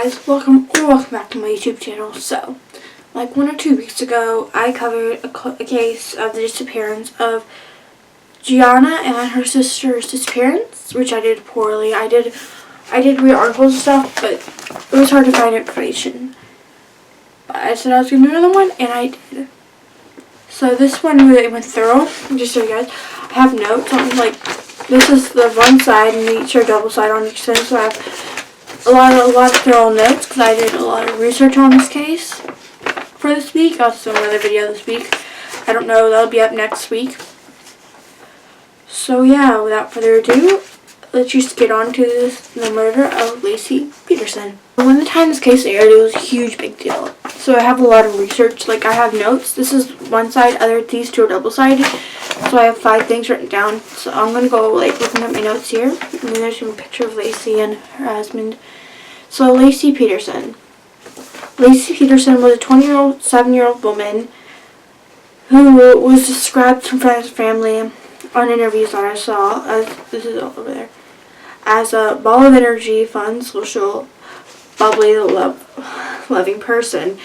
guys, welcome back to my YouTube channel. So, like 1 or 2 weeks ago, I covered a case of the disappearance of Gianna and her sister's disappearance, which I did poorly. I did read articles and stuff, but it was hard to find information. But I said I was going to do another one, and I did. So this one really went thorough. Just so you guys, I have notes on, like, this is the one side, and each are double side on each side, so I have a lot of thorough notes because I did a lot of research on this case for this week. I'll also do another video this week. I don't know, that'll be up next week. So yeah, without further ado, let's just get on to the murder of Laci Peterson. When the time this case aired, it was a huge big deal. So I have a lot of research. Like, I have notes. This is one side, these two are double sided. So I have 5 things written down. So I'm gonna go looking at my notes here. And then there's a picture of Laci and her husband. So Laci Peterson. Laci Peterson was a 27-year-old woman who was described from friends and family on interviews that I saw, as this is over there, as a ball of energy, fun, social, bubbly, loving person.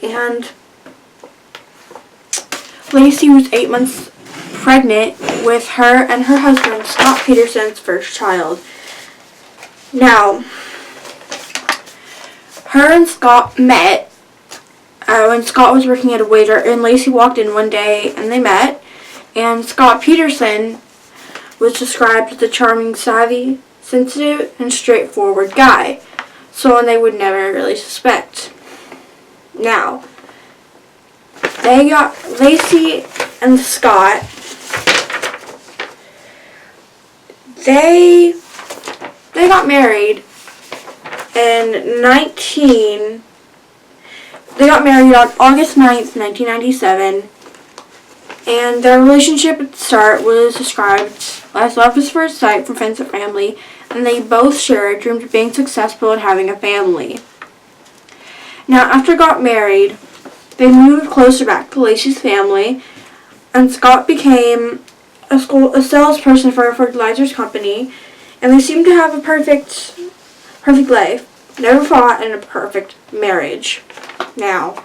And Laci was 8 months pregnant with her and her husband, Scott Peterson's first child. Now, her and Scott met when Scott was working at a waiter, and Laci walked in one day and they met. And Scott Peterson was described as a charming, savvy, sensitive, and straightforward guy. Someone they would never really suspect. Now, Laci and Scott, they got married on August 9th, 1997. And their relationship at the start was described as love at first sight from friends and family, and they both shared dreams of being successful and having a family. Now, after they got married, they moved closer back to Laci's family, and Scott became a salesperson for a fertilizers company, and they seemed to have a perfect life. Never fought, in a perfect marriage. Now,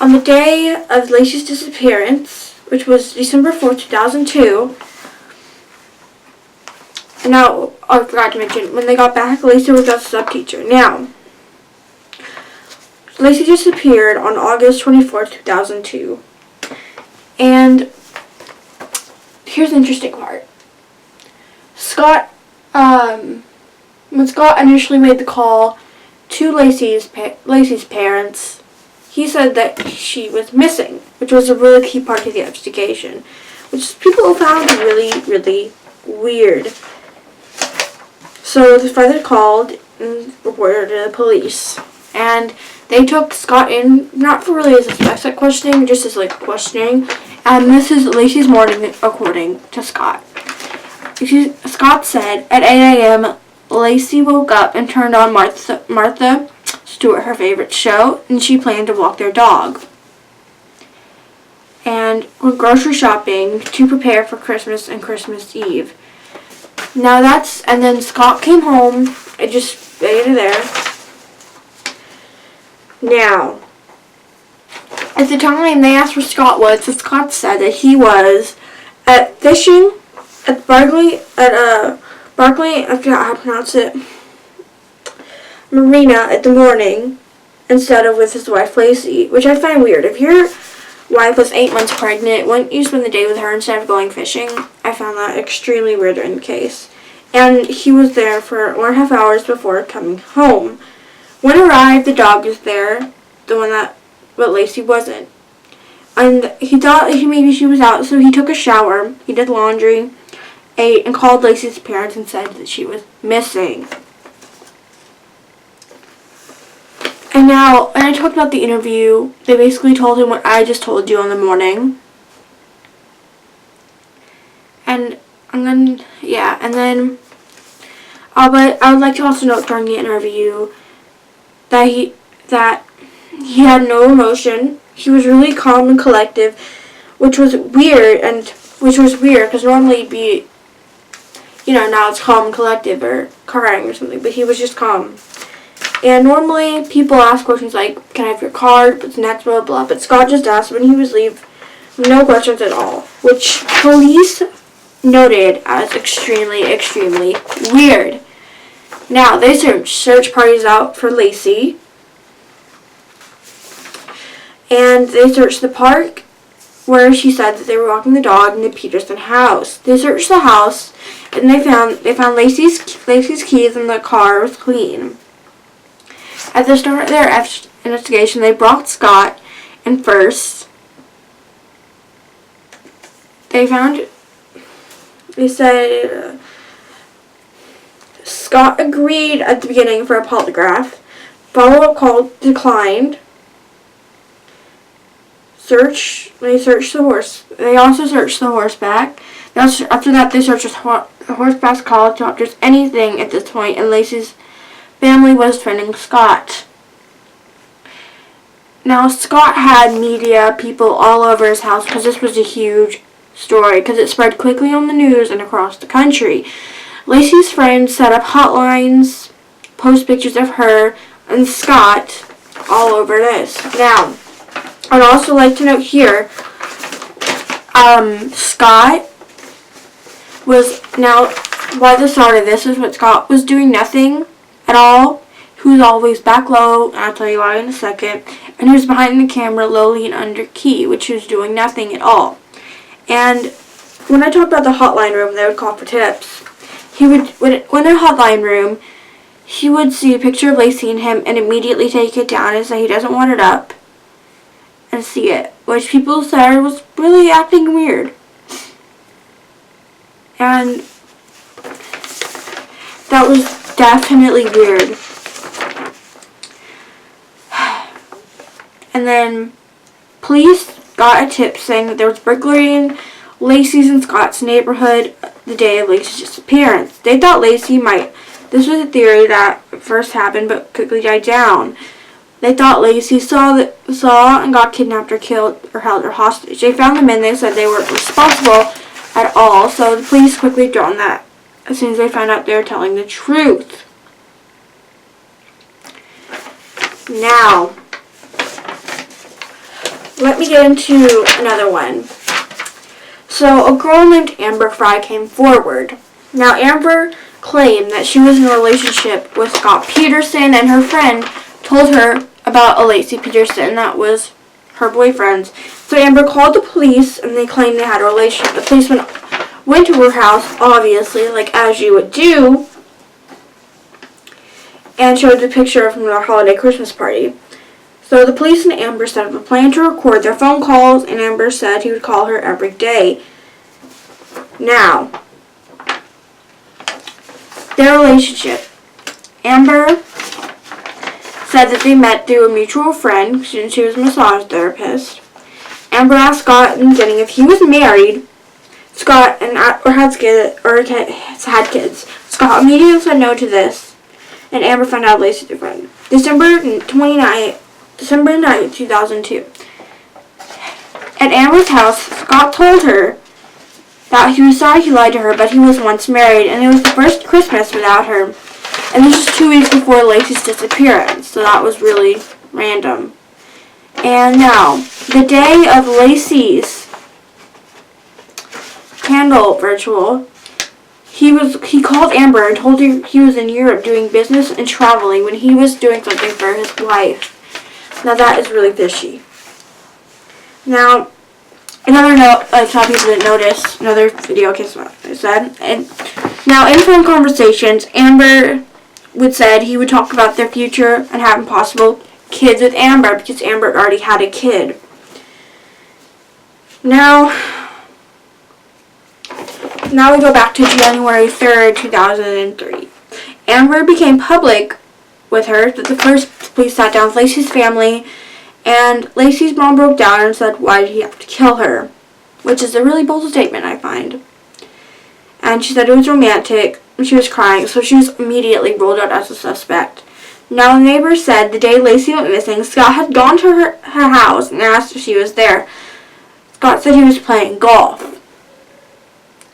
on the day of Laci's disappearance, which was December 4th, 2002, now, I forgot to mention, when they got back, Laci was a sub-teacher. Now, Laci disappeared on August 24th, 2002. And here's the interesting part. When Scott initially made the call to Laci's parents, he said that she was missing, which was a really key part of the investigation, which people found really, really weird. So the father called and reported to the police, and they took Scott in, not for really as a suspect questioning, just as questioning. And this is Laci's morning according to Scott. Scott said at 8 a.m. Laci woke up and turned on Martha Stewart, her favorite show, and she planned to walk their dog and went grocery shopping to prepare for Christmas and Christmas Eve. Now and then Scott came home and just made it there. Now, at the time they asked where Scott was, so Scott said that he was fishing at Barkley, I forgot how to pronounce it, Marina at the morning, instead of with his wife Laci, which I find weird. If your wife was 8 months pregnant, wouldn't you spend the day with her instead of going fishing? I found that extremely weird in the case. And he was there for 1.5 hours before coming home. When he arrived, the dog was there, but Laci wasn't. And he thought maybe she was out, so he took a shower, he did laundry, ate, and called Laci's parents and said that she was missing. And now, when I talked about the interview, they basically told him what I just told you in the morning. And but I would like to also note during the interview that he had no emotion. He was really calm and collective, which was weird because normally now it's calm and collective or crying or something, but he was just calm. And normally people ask questions like, can I have your card, what's next, blah, blah, but Scott just asked when he was leaving, no questions at all, which police noted as extremely, extremely weird. Now, they sent search parties out for Laci, and they searched the park where she said that they were walking the dog in the Peterson house. They searched the house, and they found Laci's keys, and the car was clean. At the start of their investigation, they brought Scott, and first, they said Scott agreed at the beginning for a polygraph. Follow-up call declined. They searched the horse. They also searched the horseback. After that, they searched the horseback's college doctors, anything at this point, and Laci's family was defending Scott. Now, Scott had media people all over his house because this was a huge story because it spread quickly on the news and across the country. Laci's friends set up hotlines, post pictures of her and Scott all over this. Now, I'd also like to note here, Scott was, now, by the start of this is when Scott was doing nothing at all. He was always back low, and I'll tell you why in a second. And he was behind the camera, lowly and under key, which he was doing nothing at all. And when I talked about the hotline room, they would call for tips. He would, when in a hotline room, he would see a picture of Laci and him and immediately take it down and say he doesn't want it up and see it, which people said was really acting weird. And that was definitely weird. And then police got a tip saying that there was burglary in Laci's and Scott's neighborhood the day of Laci's disappearance. They thought Laci might, this was a theory that first happened but quickly died down. They thought Laci saw and got kidnapped or killed or held her hostage. They found the men. They said they weren't responsible at all, so the police quickly dropped that as soon as they found out they were telling the truth. Now, let me get into another one. So, a girl named Amber Fry came forward. Now, Amber claimed that she was in a relationship with Scott Peterson, and her friend told her about a Laci Peterson that was her boyfriend's. So Amber called the police, and they claimed they had a relationship. The police went to her house, obviously, like as you would do, and showed the picture from their holiday Christmas party. So the police and Amber set up a plan to record their phone calls, and Amber said he would call her every day. Now, their relationship. Amber said that they met through a mutual friend, since she was a massage therapist. Amber asked Scott in the beginning if he was married, Scott, or had kids. Scott immediately said no to this, and Amber found out Laci's friend. December 9th, 2002. At Amber's house, Scott told her that he was sorry he lied to her, but he was once married, and it was the first Christmas without her. And this was 2 weeks before Laci's disappearance, so that was really random. And now, the day of Laci's candle ritual, he called Amber and told her he was in Europe doing business and traveling when he was doing something for his wife. Now that is really fishy. Now, another note, some people didn't notice, another video case what I said. And now, in phone conversations, Amber would said he would talk about their future and having possible kids with Amber because Amber already had a kid. Now we go back to January 3rd, 2003. Amber became public with her that the first police sat down with Laci's family, and Laci's mom broke down and said, why did he have to kill her? Which is a really bold statement, I find. And she said it was romantic, and she was crying, so she was immediately ruled out as a suspect. Now, the neighbor said the day Laci went missing, Scott had gone to her house and asked if she was there. Scott said he was playing golf.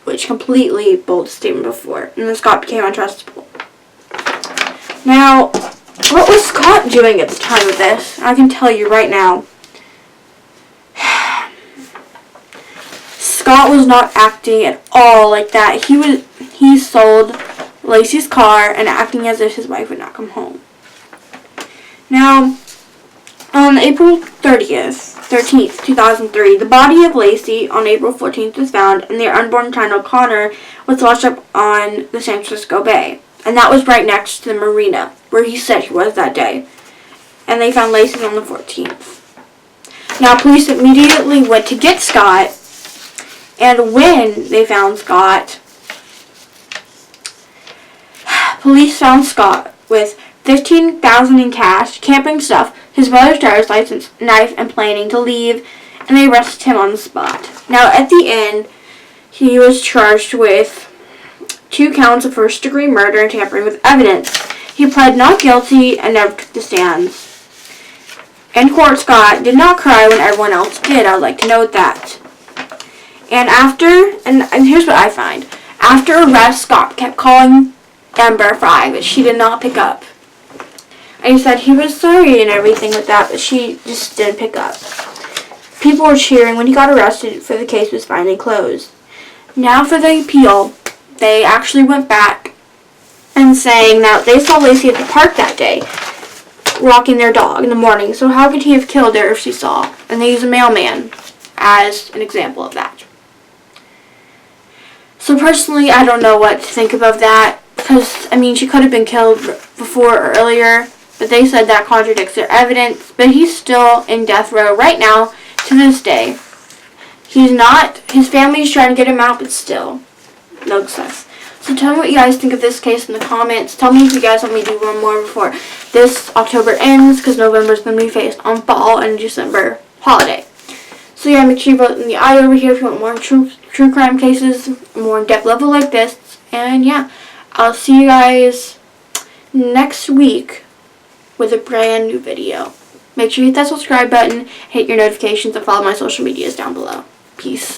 which completely bold the statement before, and then Scott became untrustable. Now, what was Scott doing at the time of this? I can tell you right now. Scott was not acting at all like that. He sold Laci's car and acting as if his wife would not come home. Now, on April 13th, 2003, the body of Laci on April 14th was found, and their unborn child Connor was washed up on the San Francisco Bay. And that was right next to the marina where he said he was that day. And they found Laci on the 14th. Now, police immediately went to get Scott, and when they found Scott, police found Scott with $15,000 in cash, camping stuff, his brother's driver's license, knife, and planning to leave, and they arrested him on the spot. Now, at the end, he was charged with 2 counts of first-degree murder and tampering with evidence. He pled not guilty and never took the stands. In court, Scott did not cry when everyone else did. I would like to note that. And here's what I find. After arrest, Scott kept calling Amber Fry, but she did not pick up. And he said he was sorry and everything with that, but she just didn't pick up. People were cheering when he got arrested, for the case was finally closed. Now for the appeal, they actually went back and saying that they saw Laci at the park that day, walking their dog in the morning, so how could he have killed her if she saw? And they use a mailman as an example of that. So personally, I don't know what to think about that, because, I mean, she could have been killed before or earlier, but they said that contradicts their evidence, but he's still in death row right now to this day. He's not, his family's trying to get him out, but still, no success. So tell me what you guys think of this case in the comments. Tell me if you guys want me to do one more before this October ends, because November's going to be faced on fall and December holiday. So yeah, make sure you vote in the eye over here if you want more true crime cases, more in-depth level like this. And yeah, I'll see you guys next week with a brand new video. Make sure you hit that subscribe button, hit your notifications, and follow my social medias down below. Peace.